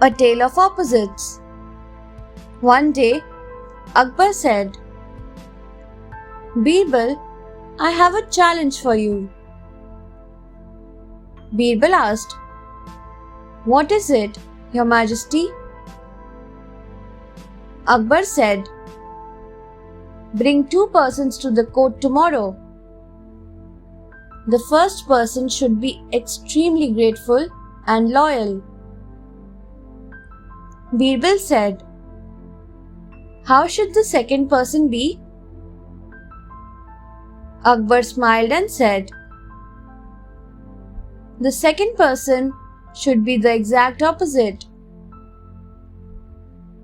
A tale of opposites. One day, Akbar said, Birbal, I have a challenge for you. Birbal asked, What is it, Your Majesty? Akbar said, Bring 2 persons to the court tomorrow. The first person should be extremely grateful and loyal. Birbal said, How should the second person be? Akbar smiled and said, The second person should be the exact opposite.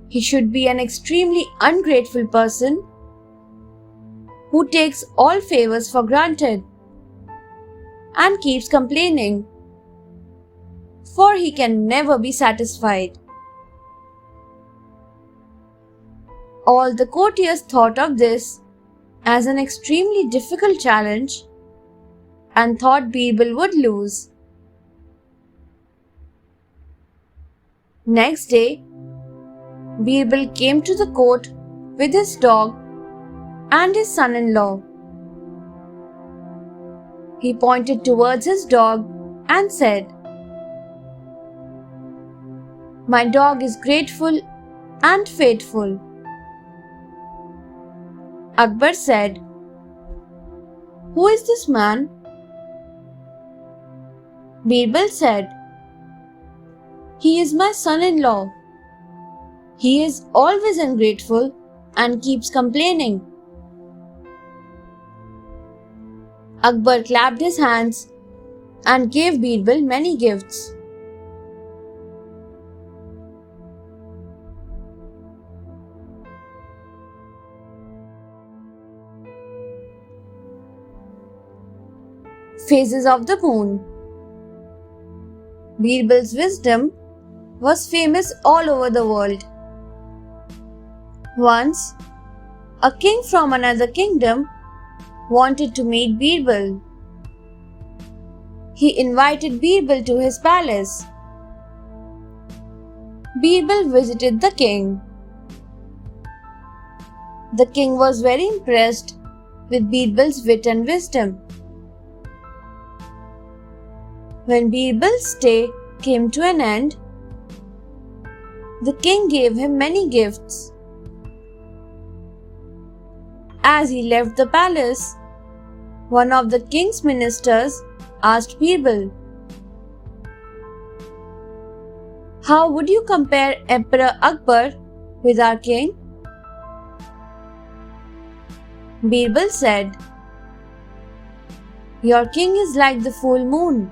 He should be an extremely ungrateful person who takes all favors for granted and keeps complaining, for he can never be satisfied. All the courtiers thought of this as an extremely difficult challenge and thought Birbal would lose. Next day, Birbal came to the court with his dog and his son-in-law. He pointed towards his dog and said, My dog is grateful and faithful. Akbar said, Who is this man? Birbal said, He is my son-in-law. He is always ungrateful and keeps complaining. Akbar clapped his hands and gave Birbal many gifts. Phases of the moon. Birbal's wisdom was famous all over the world. Once, a king from another kingdom wanted to meet Birbal. He invited Birbal to his palace. Birbal visited the king. The king was very impressed with Birbal's wit and wisdom. When Birbal's stay came to an end, the king gave him many gifts. As he left the palace, one of the king's ministers asked Birbal, How would you compare Emperor Akbar with our king? Birbal said, Your king is like the full moon,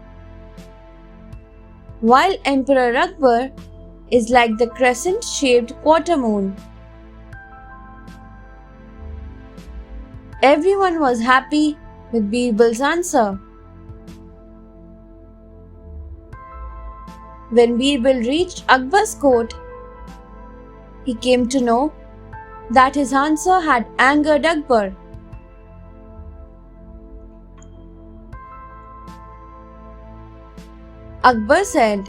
while Emperor Akbar is like the crescent-shaped quarter moon. Everyone was happy with Birbal's answer. When Birbal reached Akbar's court, he came to know that his answer had angered Akbar. Akbar said,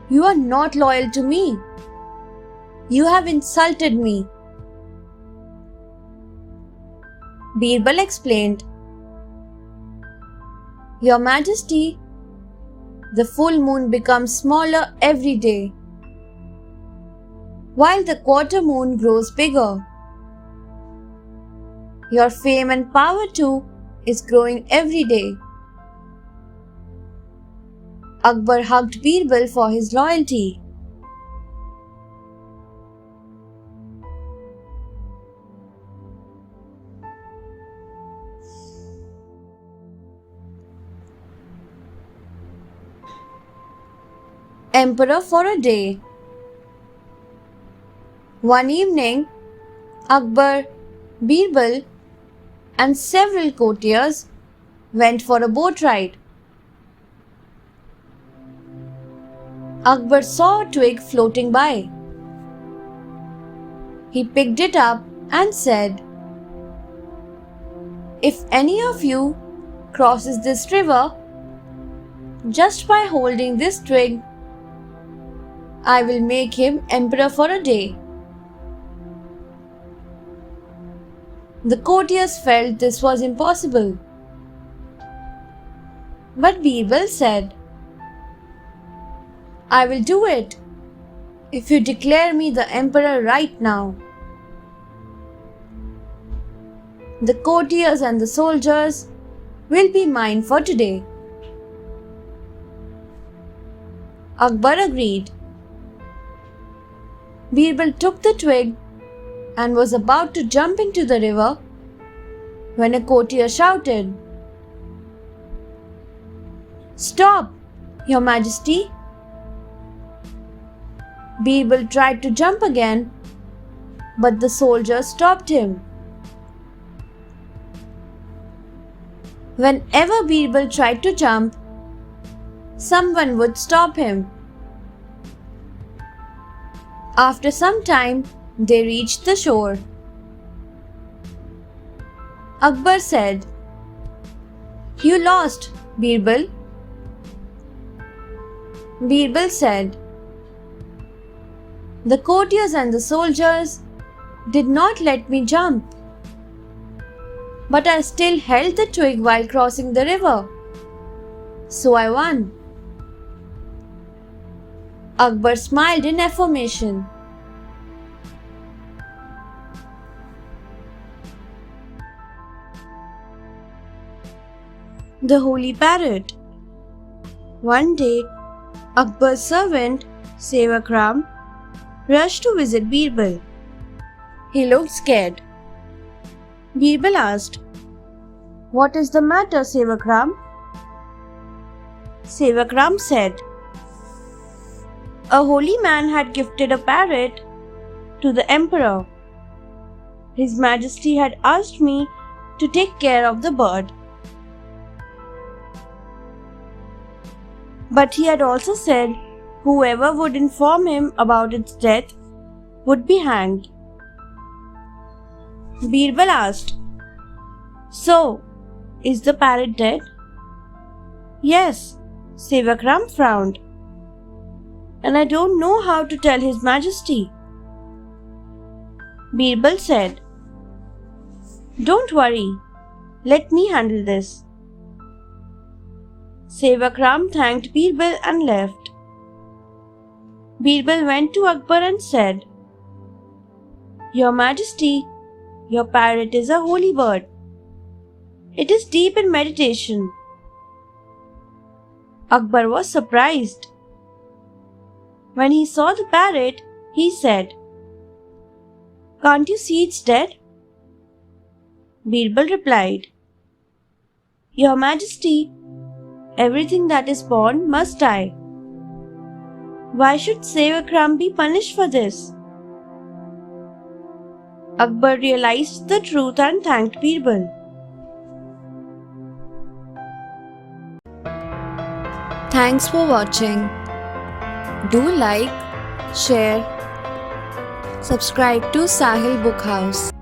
You are not loyal to me. You have insulted me. Birbal explained, Your Majesty, the full moon becomes smaller every day, while the quarter moon grows bigger. Your fame and power too is growing every day. Akbar hugged Birbal for his loyalty. Emperor for a day. One evening, Akbar, Birbal, and several courtiers went for a boat ride. Akbar saw a twig floating by. He picked it up and said, If any of you crosses this river just by holding this twig, I will make him emperor for a day. The courtiers felt this was impossible. But Birbal said, I will do it if you declare me the emperor right now. The courtiers and the soldiers will be mine for today. Akbar agreed. Birbal took the twig and was about to jump into the river when a courtier shouted, Stop, Your Majesty! Birbal tried to jump again, but the soldier stopped him. Whenever Birbal tried to jump, someone would stop him. After some time, they reached the shore. Akbar said, You lost, Birbal. Birbal said, The courtiers and the soldiers did not let me jump, but I still held the twig while crossing the river, so I won. Akbar smiled in affirmation. The Holy Parrot. One day, Akbar's servant, Sevak Ram, rushed to visit Birbal. He looked scared. Birbal asked, What is the matter, Sevak Ram? Sevak Ram said, A holy man had gifted a parrot to the emperor. His Majesty had asked me to take care of the bird. But he had also said whoever would inform him about its death would be hanged. Birbal asked, So, is the parrot dead? Yes, Sevak Ram frowned. And I don't know how to tell His Majesty. Birbal said, Don't worry, let me handle this. Sevak Ram thanked Birbal and left. Birbal went to Akbar and said, Your Majesty, your parrot is a holy bird. It is deep in meditation. Akbar was surprised. When he saw the parrot, he said, Can't you see it's dead? Birbal replied, Your Majesty, everything that is born must die. Why should Sevak Ram be punished for this? Akbar realized the truth and thanked Birbal. Thanks for watching. Do like, share, subscribe to Sahil Book House.